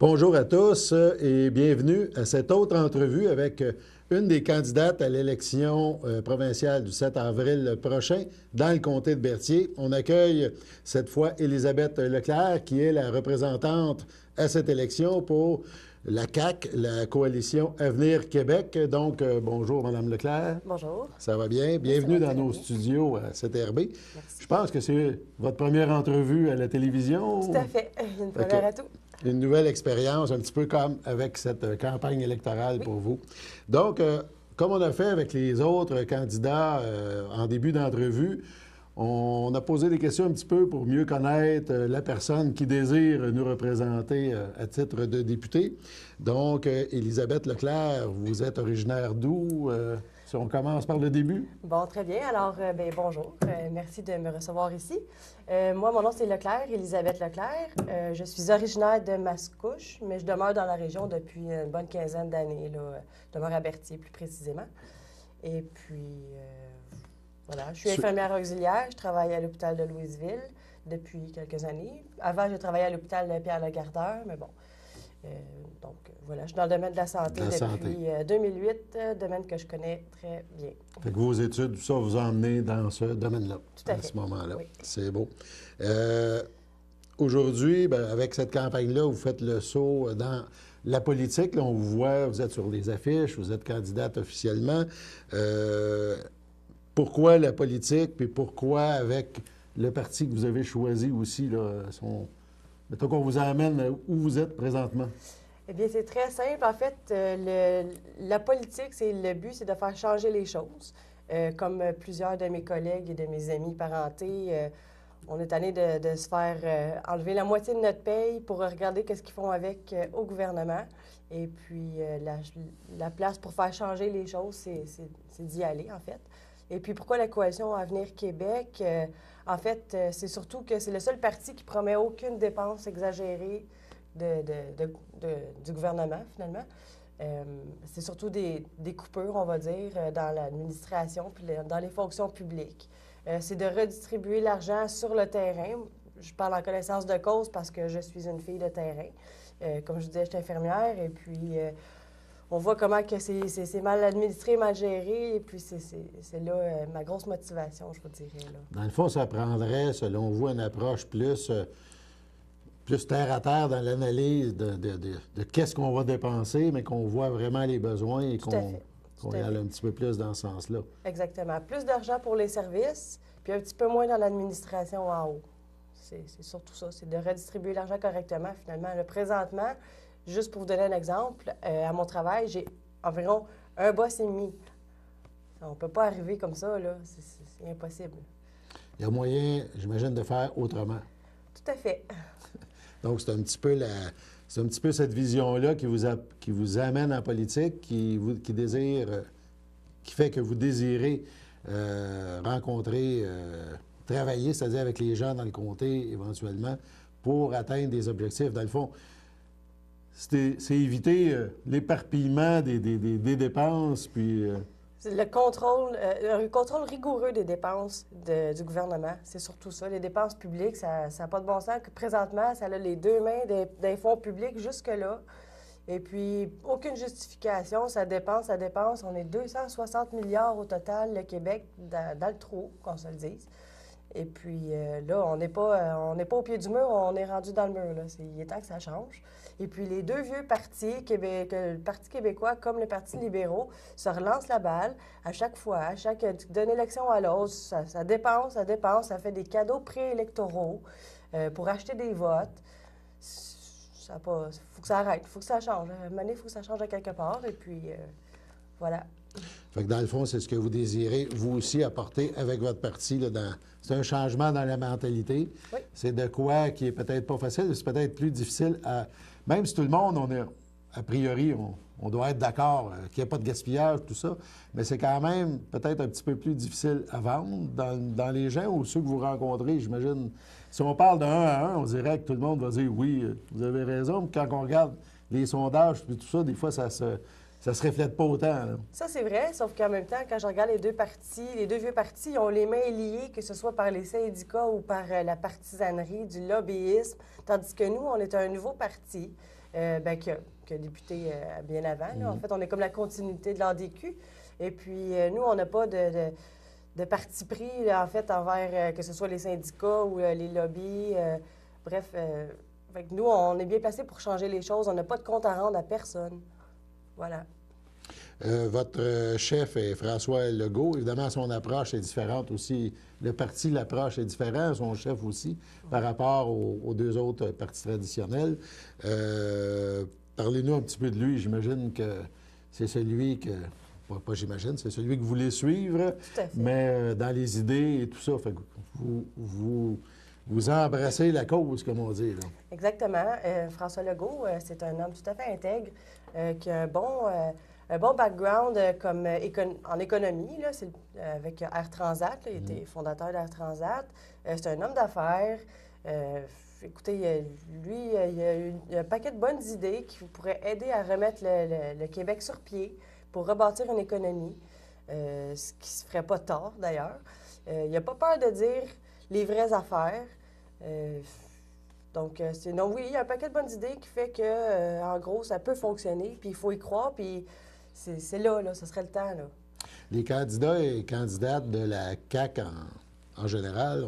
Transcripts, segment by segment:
Bonjour à tous et bienvenue à cette autre entrevue avec une des candidates à l'élection provinciale du 7 avril prochain dans le comté de Berthier. On accueille cette fois Élisabeth Leclerc, qui est la représentante à cette élection pour la CAQ, la Coalition Avenir Québec. Donc, bonjour, Mme Leclerc. Bonjour. Ça va bien? Bienvenue dans nos studios à CTRB. Merci. Je pense que c'est votre première entrevue à la télévision. Tout à fait. Une première à tout. Une nouvelle expérience, un petit peu comme avec cette campagne électorale pour vous. Donc, comme on a fait avec les autres candidats en début d'entrevue, on a posé des questions un petit peu pour mieux connaître la personne qui désire nous représenter à titre de député. Donc, Élisabeth Leclerc, vous êtes originaire d'où? Si on commence par le début. Bon, très bien. Alors, bonjour. Merci de me recevoir ici. Moi, mon nom, c'est Leclerc, Élisabeth Leclerc. Je suis originaire de Mascouche, mais je demeure dans la région depuis une bonne quinzaine d'années. Je demeure à Berthier, plus précisément. Et puis, voilà, je suis infirmière auxiliaire. Je travaille à l'hôpital de Louisville depuis quelques années. Avant, j'ai travaillé à l'hôpital Pierre-Legardeur, mais bon. Donc, voilà, je suis dans le domaine de la santé depuis 2008, domaine que je connais très bien. Fait que vos études, tout ça vous a emmené dans ce domaine-là, tout à fait. ce moment-là. Oui. C'est beau. Aujourd'hui, avec cette campagne-là, vous faites le saut dans la politique. Là, on vous voit, vous êtes sur les affiches, vous êtes candidate officiellement. Pourquoi la politique, puis pourquoi avec le parti que vous avez choisi aussi, là, mettons qu'on vous amène où vous êtes présentement? Eh bien, c'est très simple. En fait, la politique, le but, c'est de faire changer les choses. Comme plusieurs de mes collègues et de mes amis parentés, on est tanné de se faire enlever la moitié de notre paye pour regarder qu'est-ce qu'ils font avec au gouvernement. Et puis, la place pour faire changer les choses, c'est d'y aller, en fait. Et puis, pourquoi la Coalition Avenir Québec? En fait, c'est surtout que c'est le seul parti qui promet aucune dépense exagérée du gouvernement, finalement. C'est surtout des coupures, on va dire, dans l'administration puis dans les fonctions publiques. C'est de redistribuer l'argent sur le terrain. Je parle en connaissance de cause parce que je suis une fille de terrain. Comme je disais, je suis infirmière et puis on voit comment que c'est mal administré, mal géré, et puis c'est là ma grosse motivation, je vous dirais. Là. Dans le fond, ça prendrait, selon vous, une approche plus terre à terre dans l'analyse de qu'est-ce qu'on va dépenser, mais qu'on voit vraiment les besoins et qu'on y aille un petit peu plus dans ce sens-là. Exactement. Plus d'argent pour les services, puis un petit peu moins dans l'administration en haut. C'est surtout ça, c'est de redistribuer l'argent correctement, finalement. Là, présentement, juste pour vous donner un exemple, à mon travail, j'ai environ un boss et demi. On ne peut pas arriver comme ça, là. C'est impossible. Il y a moyen, j'imagine, de faire autrement. Tout à fait. Donc, c'est un petit peu cette vision-là qui vous amène en politique, qui fait que vous désirez rencontrer, travailler, c'est-à-dire avec les gens dans le comté, éventuellement, pour atteindre des objectifs. Dans le fond, c'est éviter l'éparpillement des dépenses, puis... C'est le contrôle rigoureux des dépenses du gouvernement. C'est surtout ça. Les dépenses publiques, ça n'a pas de bon sens. Présentement, ça a les deux mains des fonds publics jusque-là. Et puis, aucune justification. Ça dépense. On est 260 milliards au total, le Québec, dans le trou, qu'on se le dise. Et puis là, on n'est pas au pied du mur, on est rendu dans le mur. Là. Il est temps que ça change. Et puis les deux vieux partis, le Parti québécois comme le Parti libéraux, se relancent la balle à chaque fois, d'une élection à l'autre. Ça dépense, ça fait des cadeaux préélectoraux pour acheter des votes. Il faut que ça arrête, il faut que ça change. À un moment donné, il faut que ça change à quelque part. Et puis, voilà. Fait que dans le fond, c'est ce que vous désirez, vous aussi, apporter avec votre parti. C'est un changement dans la mentalité. Oui. C'est de quoi qui est peut-être pas facile, c'est peut-être plus difficile à... Même si tout le monde, a priori, on doit être d'accord qu'il n'y ait pas de gaspillage, tout ça, mais c'est quand même peut-être un petit peu plus difficile à vendre dans les gens ou ceux que vous rencontrez, j'imagine. Si on parle de 1 à 1, on dirait que tout le monde va dire « oui, vous avez raison », mais quand on regarde les sondages et tout ça, des fois, ça se reflète pas autant. Là. Ça, c'est vrai, sauf qu'en même temps, quand je regarde les deux vieux partis, ils ont les mains liées, que ce soit par les syndicats ou par la partisanerie, du lobbyisme, tandis que nous, on est un nouveau parti. qui a débuté bien avant. Là. En fait, on est comme la continuité de l'ADQ. Et puis, nous, on n'a pas de parti pris, là, en fait, envers que ce soit les syndicats ou les lobbies. Bref, fait que nous, on est bien placés pour changer les choses. On n'a pas de compte à rendre à personne. Voilà. Votre chef est François Legault. Évidemment, son approche est différente aussi. Le parti, l'approche est différente, son chef aussi, par rapport aux deux autres partis traditionnels. Parlez-nous un petit peu de lui. J'imagine que c'est celui que... Pas j'imagine, c'est celui que vous voulez suivre, Tout à fait. mais dans les idées et tout ça. Fait que vous embrassez la cause, comme on dit, là. Exactement. François Legault, c'est un homme tout à fait intègre, qui a un bon background en économie, là, avec Air Transat. Là, il était fondateur d'Air Transat. C'est un homme d'affaires. Écoutez, lui, il a un paquet de bonnes idées qui pourraient aider à remettre le Québec sur pied pour rebâtir une économie, ce qui ne se ferait pas tard, d'ailleurs. Il n'a pas peur de dire les vraies affaires. Donc, oui, il y a un paquet de bonnes idées qui fait que, en gros, ça peut fonctionner, puis il faut y croire, puis c'est là, ce serait le temps, là. Les candidats et candidates de la CAQ en général,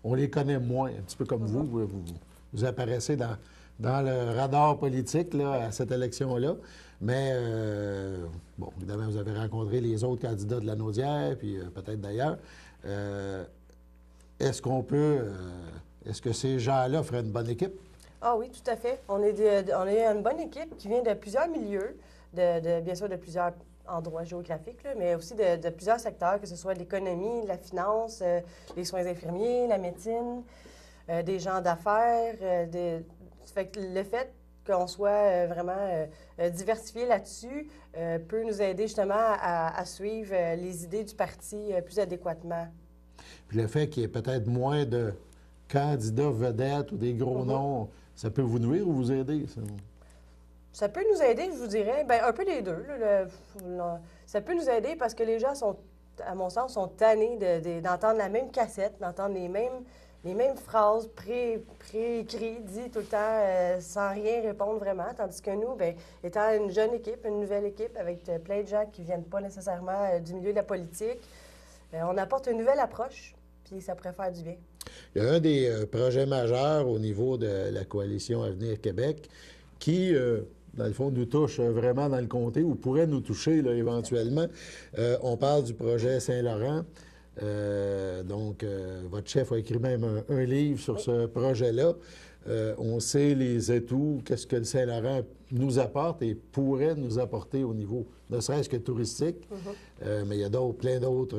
on les connaît moins, un petit peu comme vous apparaissez dans le radar politique là, à cette élection-là. Mais, bon, évidemment, vous avez rencontré les autres candidats de la Naudière, puis peut-être d'ailleurs. Est-ce qu'on peut... est-ce que ces gens-là feraient une bonne équipe? Ah oui, tout à fait. On est une bonne équipe qui vient de plusieurs milieux, bien sûr de plusieurs endroits géographiques, là, mais aussi de plusieurs secteurs, que ce soit l'économie, la finance, les soins infirmiers, la médecine, des gens d'affaires. Fait que le fait qu'on soit vraiment diversifié là-dessus peut nous aider justement à suivre les idées du parti plus adéquatement. Puis le fait qu'il y ait peut-être moins de candidats vedettes ou des gros noms, ça peut vous nuire ou vous aider? Ça peut nous aider, je vous dirais. Bien, un peu les deux. Ça peut nous aider parce que les gens sont, à mon sens, sont tannés d'entendre la même cassette, d'entendre les mêmes phrases pré-écrites, dites tout le temps, sans rien répondre vraiment. Tandis que nous, bien, étant une jeune équipe, une nouvelle équipe, avec plein de gens qui ne viennent pas nécessairement du milieu de la politique, on apporte une nouvelle approche, puis ça pourrait faire du bien. Il y a un des projets majeurs au niveau de la coalition Avenir Québec qui, dans le fond, nous touche vraiment dans le comté ou pourrait nous toucher là, éventuellement. On parle du projet Saint-Laurent. Donc, votre chef a écrit même un livre sur ce projet-là. On sait les atouts, qu'est-ce que le Saint-Laurent nous apporte et pourrait nous apporter au niveau, ne serait-ce que touristique. Mais il y a plein d'autres,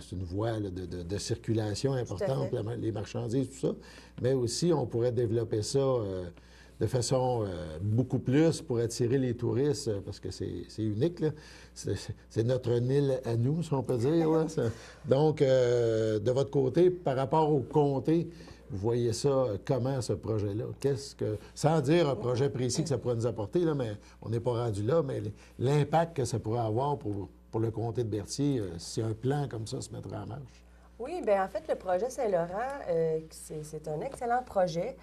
c'est une voie là, de circulation importante, les marchandises, tout ça. Mais aussi, on pourrait développer ça de façon beaucoup plus pour attirer les touristes, parce que c'est unique, là. C'est notre Nil à nous, si on peut dire. Là. Donc, de votre côté, par rapport au comté, vous voyez ça comment, ce projet-là? Sans dire un projet précis que ça pourrait nous apporter, là, mais on n'est pas rendu là, mais l'impact que ça pourrait avoir pour le comté de Berthier, si un plan comme ça se mettrait en marche? Oui, bien en fait, le projet Saint-Laurent, c'est un excellent projet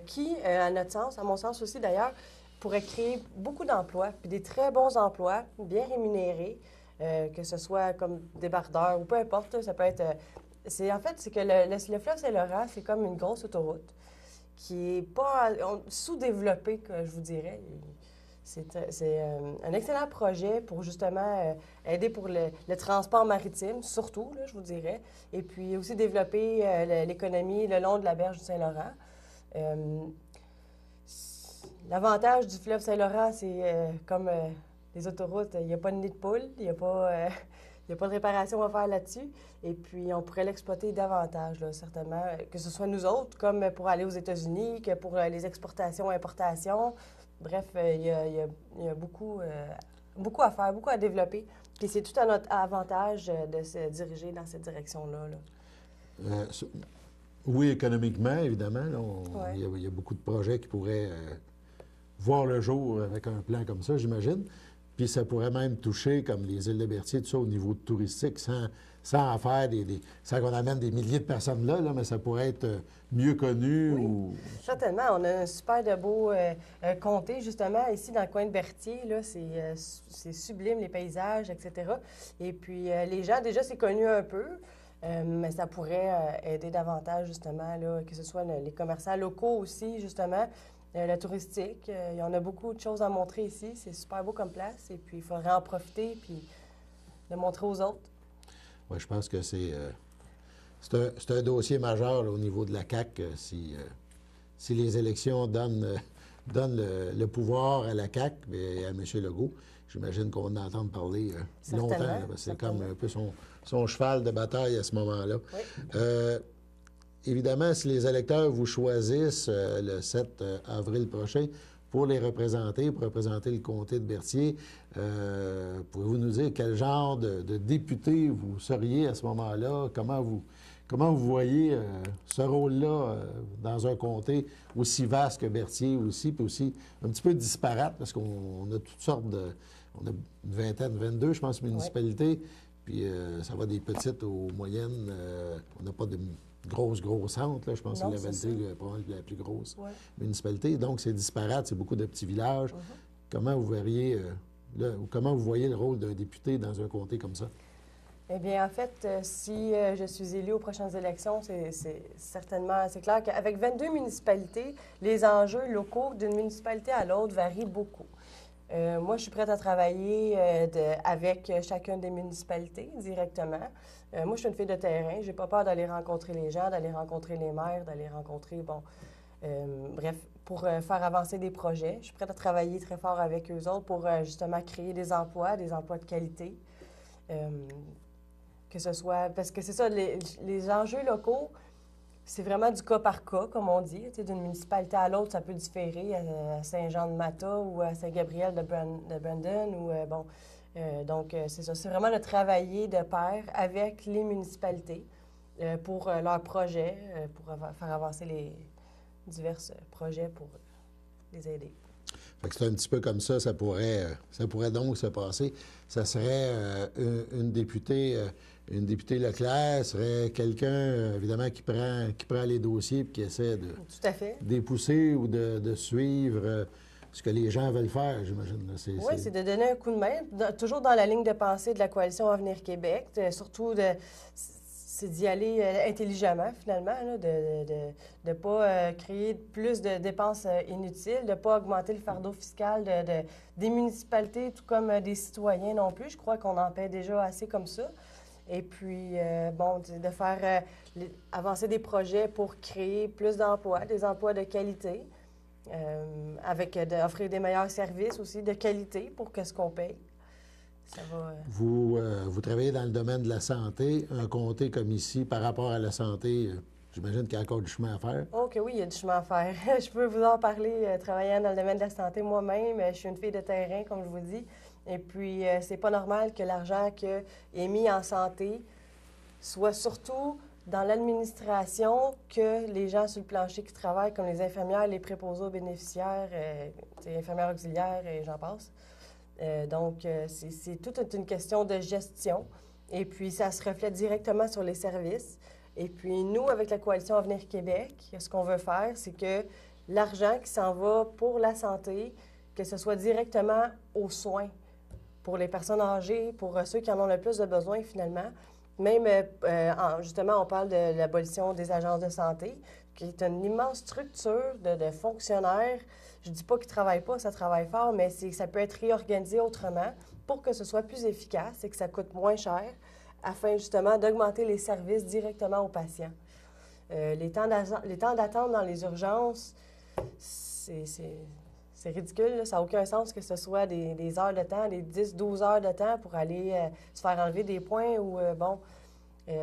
qui, à notre sens, à mon sens aussi d'ailleurs, pourrait créer beaucoup d'emplois, puis des très bons emplois, bien rémunérés, que ce soit comme débardeur ou peu importe, ça peut être... c'est que le fleuve Saint-Laurent, c'est comme une grosse autoroute qui n'est pas sous-développée, que je vous dirais. C'est un excellent projet pour justement aider pour le transport maritime, surtout, là, je vous dirais, et puis aussi développer l'économie le long de la berge du Saint-Laurent. L'avantage du fleuve Saint-Laurent, c'est comme les autoroutes, il n'y a pas de nid de poule, il n'y a pas de réparation à faire là-dessus. Et puis, on pourrait l'exploiter davantage, là, certainement, que ce soit nous autres, comme pour aller aux États-Unis, que pour les exportations, importations. Bref, il y a beaucoup à faire, beaucoup à développer. Puis c'est tout à notre avantage de se diriger dans cette direction-là. Là. Oui, économiquement, évidemment. Là, il y a beaucoup de projets qui pourraient voir le jour avec un plan comme ça, j'imagine. Puis ça pourrait même toucher, comme les îles de Berthier, tout ça, au niveau touristique, sans en faire sans qu'on amène des milliers de personnes là, mais ça pourrait être mieux connu. Oui, ou... certainement. On a un super de beau comté, justement, ici dans le coin de Berthier. Là, c'est sublime, les paysages, etc. Et puis, les gens, déjà, c'est connu un peu, mais ça pourrait aider davantage, justement, là, que ce soit les commerçants locaux aussi, justement, le touristique. Il y en a beaucoup de choses à montrer ici. C'est super beau comme place. Et puis, il faudrait en profiter puis le montrer aux autres. Oui, je pense que c'est un dossier majeur là, au niveau de la CAQ. Si les élections donnent le pouvoir à la CAQ et à M. Legault, j'imagine qu'on va en entendre parler longtemps. Là, parce que c'est comme un peu son cheval de bataille à ce moment-là. Oui. Évidemment, si les électeurs vous choisissent le 7 avril prochain pour pour représenter le comté de Berthier, pouvez-vous nous dire quel genre de député vous seriez à ce moment-là? Comment vous voyez ce rôle-là dans un comté aussi vaste que Berthier aussi, puis aussi un petit peu disparate, parce qu'on a toutes sortes de... On a une vingtaine, 22, je pense, municipalités, puis ça va des petites aux moyennes. On n'a pas de gros centre, là. Je pense que c'est la Valtrie, probablement la plus grosse municipalité. Donc, c'est disparate, c'est beaucoup de petits villages. Comment vous verriez, comment vous voyez le rôle d'un député dans un comté comme ça? Eh bien, en fait, si je suis élue aux prochaines élections, c'est clair qu'avec 22 municipalités, les enjeux locaux d'une municipalité à l'autre varient beaucoup. Moi, je suis prête à travailler avec chacune des municipalités directement. Moi, je suis une fille de terrain. J'ai pas peur d'aller rencontrer les gens, d'aller rencontrer les maires, d'aller rencontrer, bref, pour faire avancer des projets. Je suis prête à travailler très fort avec eux autres pour justement créer des emplois de qualité. Que ce soit... Parce que c'est ça, les enjeux locaux, c'est vraiment du cas par cas, comme on dit. D'une municipalité à l'autre, ça peut différer à Saint-Jean-de-Mata ou à Saint-Gabriel de Brandon. Donc, c'est ça. C'est vraiment de travailler de pair avec les municipalités pour leurs projets, pour faire avancer les divers projets pour les aider. Fait que c'est un petit peu comme ça, ça pourrait donc se passer. Ça serait une députée Leclerc, serait quelqu'un, évidemment, qui prend les dossiers et qui essaie de Tout à fait. pousser ou de suivre ce que les gens veulent faire, j'imagine. Oui, c'est de donner un coup de main, toujours dans la ligne de pensée de la Coalition Avenir Québec, surtout c'est d'y aller intelligemment, finalement, là, de ne pas créer plus de dépenses inutiles, de ne pas augmenter le fardeau fiscal des municipalités, tout comme des citoyens non plus. Je crois qu'on en paie déjà assez comme ça. Et puis, de faire avancer des projets pour créer plus d'emplois, des emplois de qualité, d'offrir des meilleurs services aussi de qualité pour que ce qu'on paye. Ça va, Vous travaillez dans le domaine de la santé. Un comté comme ici, par rapport à la santé, j'imagine qu'il y a encore du chemin à faire. OK, oui, il y a du chemin à faire. Je peux vous en parler, travaillant dans le domaine de la santé moi-même. Je suis une fille de terrain, comme je vous dis. Et puis, c'est pas normal que l'argent qui est mis en santé soit surtout dans l'administration que les gens sur le plancher qui travaillent, comme les infirmières, les préposés aux bénéficiaires, infirmières auxiliaires et j'en passe. Donc, c'est toute une question de gestion. Et puis, ça se reflète directement sur les services. Et puis, nous, avec la Coalition Avenir Québec, ce qu'on veut faire, c'est que l'argent qui s'en va pour la santé, que ce soit directement aux soins pour les personnes âgées, pour ceux qui en ont le plus de besoin, finalement. Même, justement, on parle de l'abolition des agences de santé, qui est une immense structure de fonctionnaires. Je ne dis pas qu'ils ne travaillent pas, ça travaille fort, mais ça peut être réorganisé autrement pour que ce soit plus efficace et que ça coûte moins cher, afin justement d'augmenter les services directement aux patients. Les temps d'attente dans les urgences, c'est ridicule, là. Ça n'a aucun sens que ce soit des heures de temps, des 10-12 heures de temps pour aller se faire enlever des points ou,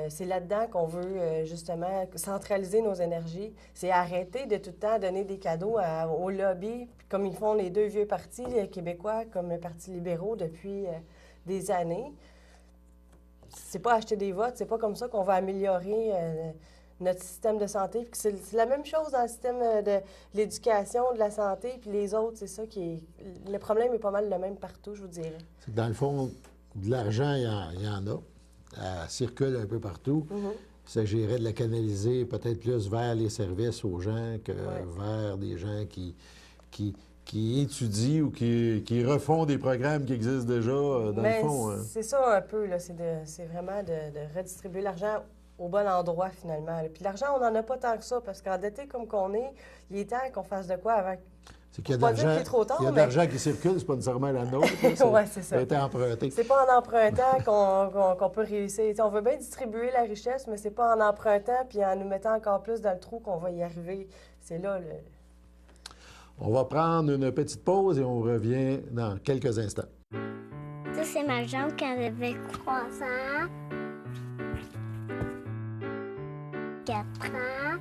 c'est là-dedans qu'on veut justement centraliser nos énergies. C'est arrêter de tout le temps donner des cadeaux au lobby, comme ils font les deux vieux partis québécois, comme le Parti libéraux depuis des années. C'est pas acheter des votes, c'est pas comme ça qu'on va améliorer notre système de santé. Puis c'est la même chose dans le système de l'éducation, de la santé, puis les autres, c'est ça qui est... Le problème est pas mal le même partout, je vous dirais. C'est que dans le fond, de l'argent, il y en a. elle circule un peu partout. Il s'agirait de la canaliser peut-être plus vers les services aux gens que vers des gens qui étudient ou qui refont des programmes qui existent déjà, dans le fond. C'est ça un peu, là. C'est vraiment de redistribuer l'argent au bon endroit, finalement. Puis l'argent, on n'en a pas tant que ça, parce qu'endetté comme qu'on est, il est temps qu'on fasse de quoi avant. C'est qu'il y a de l'argent qui circule, c'est pas nécessairement la nôtre. Oui, c'est ça. Ça a été emprunté. C'est pas en empruntant qu'on peut réussir. T'sais, on veut bien distribuer la richesse, mais c'est pas en empruntant puis en nous mettant encore plus dans le trou qu'on va y arriver. C'est là le... On va prendre une petite pause et on revient dans quelques instants. Ça, c'est ma jambe quand j'avais 3 ans, 4 ans.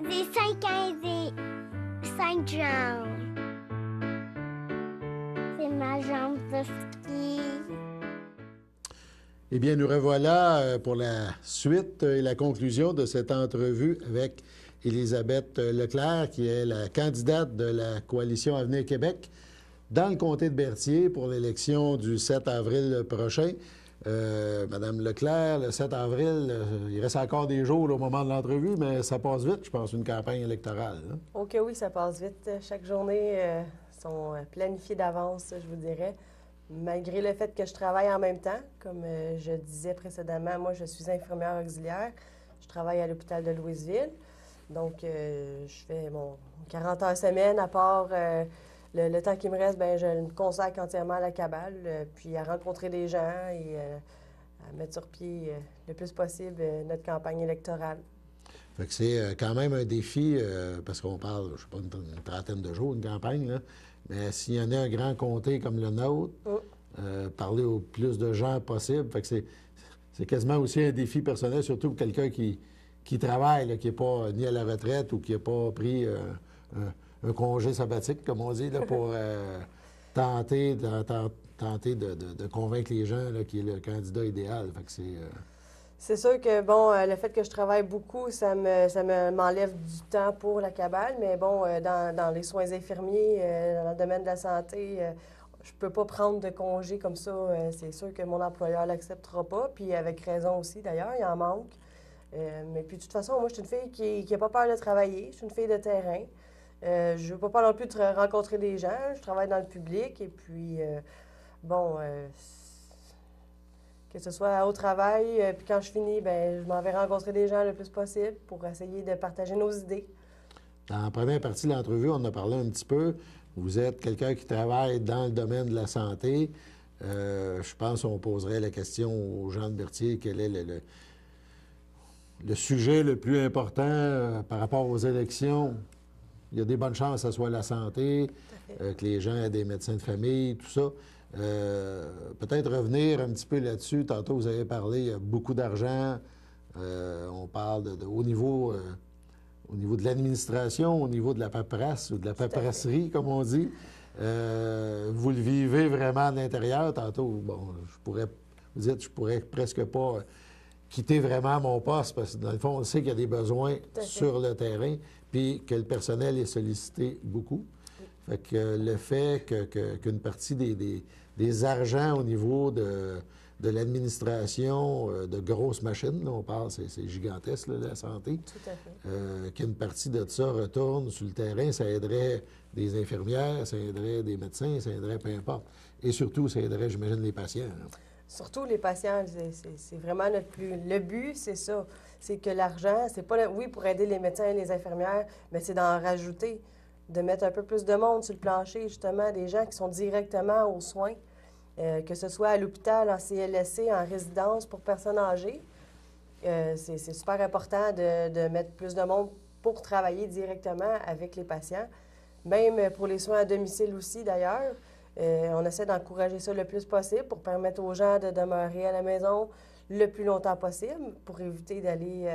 J'ai 5 ans et j'ai 5 jambes. C'est ma jambe de ski. Eh bien, nous revoilà pour la suite et la conclusion de cette entrevue avec Élisabeth Leclerc, qui est la candidate de la Coalition Avenir Québec dans le comté de Berthier pour l'élection du 7 avril prochain. Madame Leclerc, le 7 avril, il reste encore des jours au moment de l'entrevue, mais ça passe vite, je pense, une campagne électorale. Hein? OK, oui, ça passe vite. Chaque journée sont planifiées d'avance, je vous dirais. Malgré le fait que je travaille en même temps, comme je disais précédemment, moi, je suis infirmière auxiliaire. Je travaille à l'hôpital de Louisville. Donc, je fais mon 40 heures semaine, à part... Le temps qui me reste, bien, je me consacre entièrement à la cabale, puis à rencontrer des gens et à mettre sur pied le plus possible notre campagne électorale. Fait que c'est quand même un défi, parce qu'on parle, je ne sais pas, une trentaine de jours, une campagne, là, mais s'il y en a un grand comté comme le nôtre, parler au plus de gens possible, fait que c'est quasiment aussi un défi personnel, surtout pour quelqu'un qui travaille, là, qui n'est pas ni à la retraite ou qui n'a pas pris un congé sabbatique, comme on dit, là, pour tenter de convaincre les gens là, qui est le candidat idéal. Fait que c'est sûr que, bon, le fait que je travaille beaucoup, ça m'enlève du temps pour la cabale, mais bon, dans les soins infirmiers, dans le domaine de la santé, je peux pas prendre de congé comme ça. C'est sûr que mon employeur l'acceptera pas, puis avec raison aussi, d'ailleurs, il en manque. Mais puis, de toute façon, moi, je suis une fille qui n'a pas peur de travailler. Je suis une fille de terrain. Je ne veux pas non plus rencontrer des gens. Je travaille dans le public et puis, que ce soit au travail, puis quand je finis, bien, je m'en vais rencontrer des gens le plus possible pour essayer de partager nos idées. Dans la première partie de l'entrevue, on en a parlé un petit peu. Vous êtes quelqu'un qui travaille dans le domaine de la santé. Je pense qu'on poserait la question aux gens de Berthier, quel est le sujet le plus important par rapport aux élections. Il y a des bonnes chances que ce soit la santé, que les gens aient des médecins de famille, tout ça. Peut-être revenir un petit peu là-dessus. Tantôt, vous avez parlé, il y a beaucoup d'argent. On parle au niveau de l'administration, au niveau de la paperasse ou de la paperasserie, comme on dit. Vous le vivez vraiment de l'intérieur. Tantôt, bon, vous dites, je pourrais presque pas quitter vraiment mon poste parce que, dans le fond, on sait qu'il y a des besoins sur le terrain puis que le personnel est sollicité beaucoup. Fait que le fait qu'une partie des argents au niveau de l'administration, de grosses machines, là, on parle, c'est gigantesque, là, la santé. Tout à fait. Qu'une partie de ça retourne sur le terrain, ça aiderait des infirmières, ça aiderait des médecins, ça aiderait peu importe. Et surtout, ça aiderait, j'imagine, les patients. Là. Surtout les patients, c'est vraiment notre plus... Le but, c'est ça. C'est que l'argent, c'est pas... Oui, pour aider les médecins et les infirmières, mais c'est d'en rajouter, de mettre un peu plus de monde sur le plancher, justement, des gens qui sont directement aux soins, que ce soit à l'hôpital, en CLSC, en résidence pour personnes âgées. C'est super important de mettre plus de monde pour travailler directement avec les patients. Même pour les soins à domicile aussi, d'ailleurs. On essaie d'encourager ça le plus possible pour permettre aux gens de demeurer à la maison le plus longtemps possible pour éviter d'aller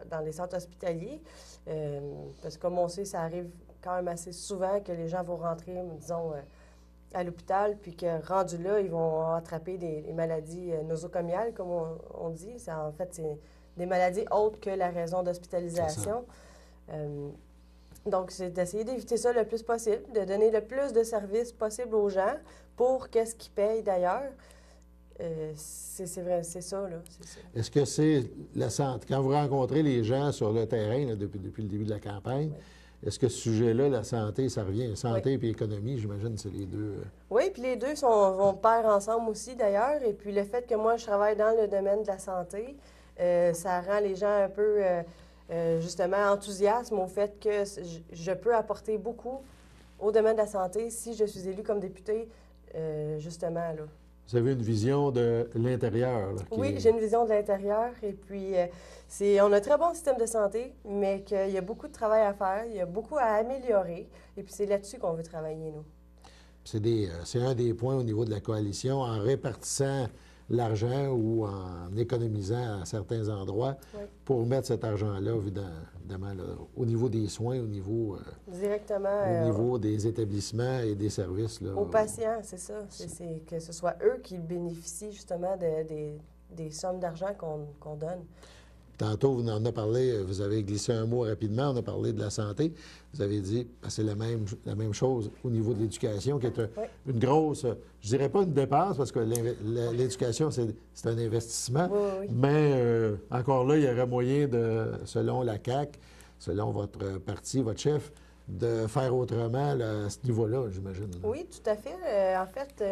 dans les centres hospitaliers. Parce que comme on sait, ça arrive quand même assez souvent que les gens vont rentrer, disons, à l'hôpital, puis que rendus là, ils vont attraper des maladies nosocomiales, comme on dit. En fait, c'est des maladies autres que la raison d'hospitalisation. Donc, c'est d'essayer d'éviter ça le plus possible, de donner le plus de services possible aux gens pour qu'est-ce qu'ils payent d'ailleurs. C'est vrai, c'est ça, là. Est-ce que c'est la santé? Quand vous rencontrez les gens sur le terrain là, depuis le début de la campagne, est-ce que ce sujet-là, la santé, ça revient? Santé et économie, j'imagine, c'est les deux. Oui, puis les deux vont pair ensemble aussi, d'ailleurs. Et puis le fait que moi, je travaille dans le domaine de la santé, ça rend les gens un peu, justement, enthousiastes au fait que je peux apporter beaucoup au domaine de la santé si je suis élue comme députée, justement, là. Vous avez une vision de l'intérieur. Là, Oui, j'ai une vision de l'intérieur. Et puis, on a un très bon système de santé, mais qu'il y a beaucoup de travail à faire, il y a beaucoup à améliorer. Et puis, c'est là-dessus qu'on veut travailler, nous. C'est un des points au niveau de la coalition, en répartissant l'argent ou en économisant à certains endroits pour mettre cet argent-là, évidemment, là, au niveau des soins, au niveau, directement, au niveau des établissements et des services. Là, aux patients, c'est ça. C'est que ce soit eux qui bénéficient justement des sommes d'argent qu'on donne. Tantôt, vous en avez parlé, vous avez glissé un mot rapidement, on a parlé de la santé. Vous avez dit que c'est la même chose au niveau de l'éducation, qui est une grosse, je dirais pas une dépense, parce que l'éducation, c'est un investissement, mais encore là, il y aurait moyen de, selon la CAQ, selon votre parti, votre chef, de faire autrement là, à ce niveau-là, j'imagine. Oui, tout à fait. En fait,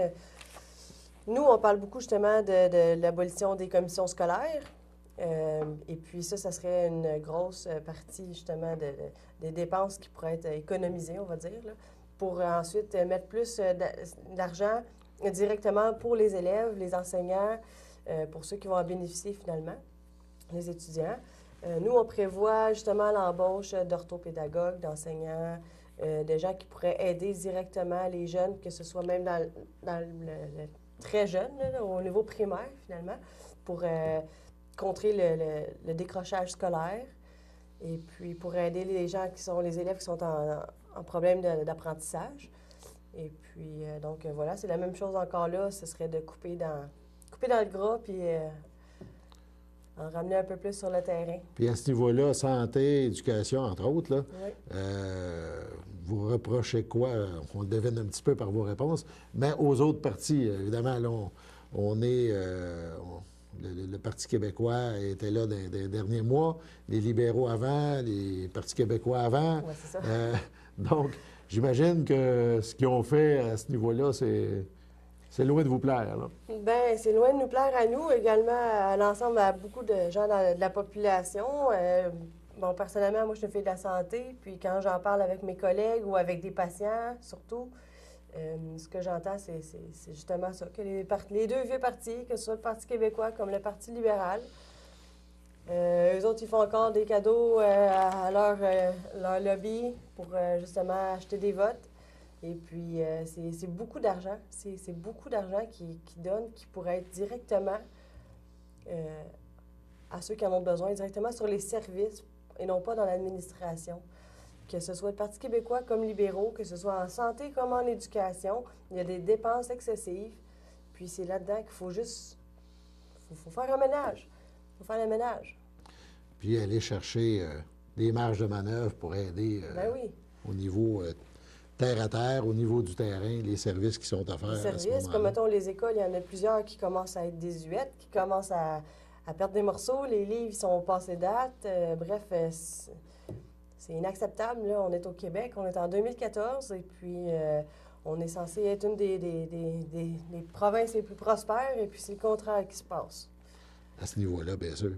nous, on parle beaucoup justement de l'abolition des commissions scolaires. Et puis ça serait une grosse partie justement des dépenses qui pourraient être économisées, on va dire, là, pour ensuite mettre plus d'argent directement pour les élèves, les enseignants, pour ceux qui vont en bénéficier finalement, les étudiants. Nous, on prévoit justement l'embauche d'orthopédagogues, d'enseignants, de gens qui pourraient aider directement les jeunes, que ce soit même dans le très jeune, là, au niveau primaire finalement, pour contrer le décrochage scolaire et puis pour aider les gens les élèves qui sont en problème d'apprentissage. Et puis, donc, voilà, c'est la même chose encore là, ce serait de couper dans le gras puis en ramener un peu plus sur le terrain. Puis à ce niveau-là, santé, éducation, entre autres, là, vous reprochez quoi? On le devine un petit peu par vos réponses, mais aux autres partis, évidemment, là, on est... Le Parti québécois était là dans les derniers mois, les libéraux avant, les Partis québécois avant. Oui, c'est ça. Donc, j'imagine que ce qu'ils ont fait à ce niveau-là, c'est loin de vous plaire. Là. Bien, c'est loin de nous plaire à nous, également à l'ensemble, à beaucoup de gens de la population. Bon, personnellement, moi, je fais de la santé, puis quand j'en parle avec mes collègues ou avec des patients, surtout, ce que j'entends, c'est justement ça, que les deux vieux partis, que ce soit le Parti québécois comme le Parti libéral, eux autres, ils font encore des cadeaux à leur lobby pour justement acheter des votes. Et puis, c'est beaucoup d'argent. C'est beaucoup d'argent qu'ils donnent, qui pourrait être directement à ceux qui en ont besoin, directement sur les services et non pas dans l'administration. Que ce soit le Parti québécois comme libéraux, que ce soit en santé comme en éducation, il y a des dépenses excessives. Puis c'est là-dedans qu'il faut juste... faut faire un ménage. Il faut faire le ménage. Puis aller chercher des marges de manœuvre pour aider au niveau terre à terre, au niveau du terrain, les services qui sont offerts. Les services, comme mettons les écoles, il y en a plusieurs qui commencent à être désuètes, qui commencent à perdre des morceaux, les livres sont passés date. Bref, c'est inacceptable. Là. On est au Québec, on est en 2014 et puis on est censé être une des provinces les plus prospères et puis c'est le contraire qui se passe. À ce niveau-là, bien sûr.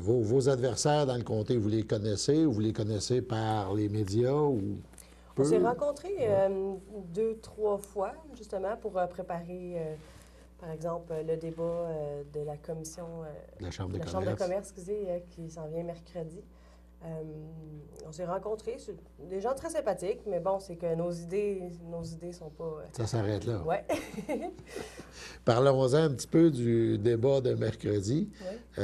Vos adversaires dans le comté, vous les connaissez ou vous les connaissez par les médias ou peu? On s'est rencontrés 2-3 fois, justement, pour préparer, par exemple, le débat de la commission... la Chambre de Chambre de commerce, excusez, qui s'en vient mercredi. On s'est rencontrés, des gens très sympathiques, mais bon, c'est que nos idées sont pas... Ça s'arrête là. Oui. Parlons-en un petit peu du débat de mercredi. Oui.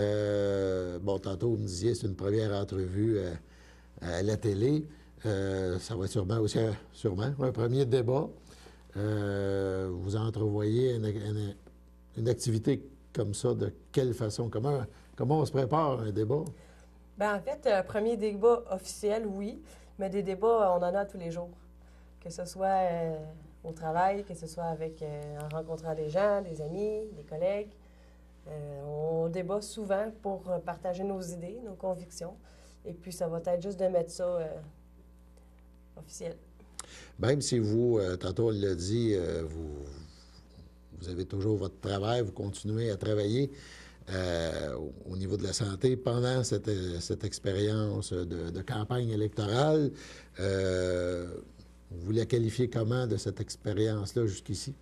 Bon, tantôt, vous me disiez, c'est une première entrevue à la télé. Ça va être sûrement aussi un premier débat. Vous entrevoyez une activité comme ça, de quelle façon? Comment on se prépare à un débat? Bien, en fait, un premier débat officiel, oui, mais des débats, on en a tous les jours. Que ce soit au travail, que ce soit en rencontrant des gens, des amis, des collègues. On débat souvent pour partager nos idées, nos convictions. Et puis, ça va être juste de mettre ça officiel. Même si vous, tantôt on l'a dit, vous avez toujours votre travail, vous continuez à travailler au niveau de la santé pendant cette expérience de campagne électorale. Vous la qualifiez comment de cette expérience-là jusqu'ici?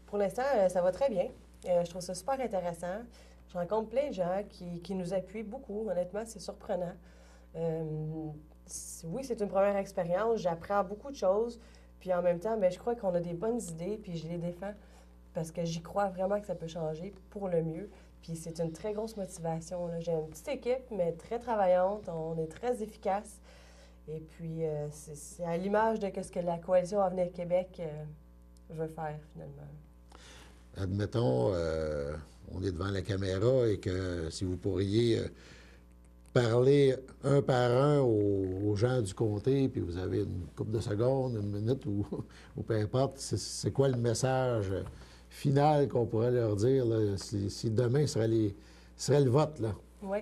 Pour l'instant, ça va très bien. Je trouve ça super intéressant. Je rencontre plein de gens qui nous appuient beaucoup. Honnêtement, c'est surprenant. Oui, c'est une première expérience. J'apprends beaucoup de choses. Puis en même temps, bien, je crois qu'on a des bonnes idées, puis je les défends parce que j'y crois vraiment que ça peut changer pour le mieux. Puis c'est une très grosse motivation, là. J'ai une petite équipe, mais très travaillante. On est très efficace. Et puis, c'est à l'image de ce que la Coalition Avenir Québec veut faire, finalement. Admettons, on est devant la caméra et que si vous pourriez parler un par un aux gens du comté, puis vous avez une couple de secondes, une minute ou peu importe, c'est quoi le message final qu'on pourrait leur dire là, si demain serait le vote, là? Oui.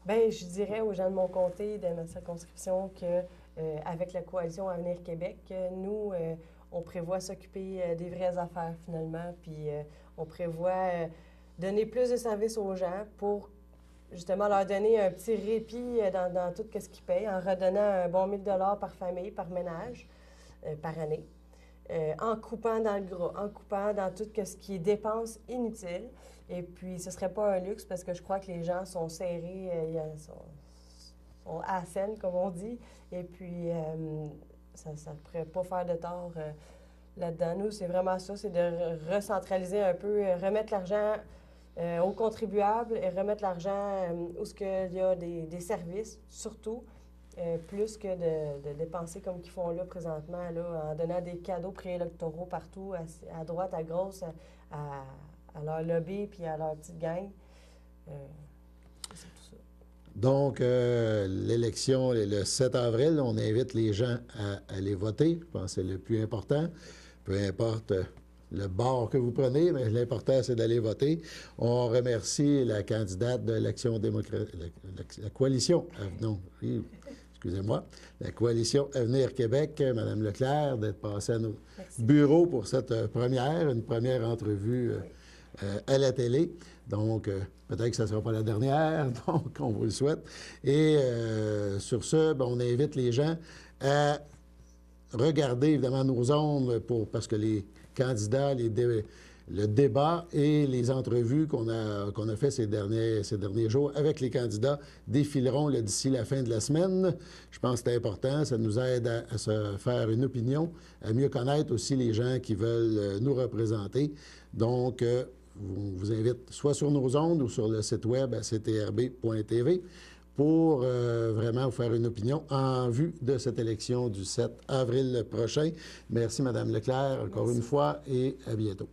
Bien, je dirais aux gens de mon comté, de ma circonscription, que avec la Coalition Avenir Québec, nous, on prévoit s'occuper des vraies affaires, finalement, puis on prévoit donner plus de services aux gens pour justement leur donner un petit répit dans tout ce qu'ils payent, en redonnant un bon 1 000 $ par famille, par ménage, par année, en coupant dans le gras, en coupant dans tout ce qui est dépenses inutiles. Et puis, ce ne serait pas un luxe parce que je crois que les gens sont serrés, sont à la scène, comme on dit. Et puis, ça ne pourrait pas faire de tort là-dedans. Nous, c'est vraiment ça, c'est de recentraliser un peu, remettre l'argent aux contribuables et remettre l'argent où il y a des services, surtout, plus que de dépenser comme qu'ils font là présentement, là, en donnant des cadeaux préélectoraux partout, à droite, à gauche, à leur lobby puis à leur petite gang. C'est tout ça. Donc, l'élection le 7 avril, on invite les gens à aller voter. Je pense que c'est le plus important. Peu importe le bord que vous prenez, mais l'important, c'est d'aller voter. On remercie la candidate de l'Action démocratique, la coalition, non, excusez-moi, la coalition Avenir Québec, Mme Leclerc, d'être passée à nos bureaux pour cette une première entrevue à la télé. Donc, peut-être que ça ne sera pas la dernière, donc on vous le souhaite. Et sur ce, on invite les gens à regarder évidemment nos ondes parce que les candidats, le débat et les entrevues qu'on a fait ces derniers jours avec les candidats défileront d'ici la fin de la semaine. Je pense que c'est important. Ça nous aide à se faire une opinion, à mieux connaître aussi les gens qui veulent nous représenter. Donc, on vous invite soit sur nos ondes ou sur le site web à ctrb.tv pour vraiment vous faire une opinion en vue de cette élection du 7 avril prochain. Merci, Mme Leclerc, encore une fois, et à bientôt.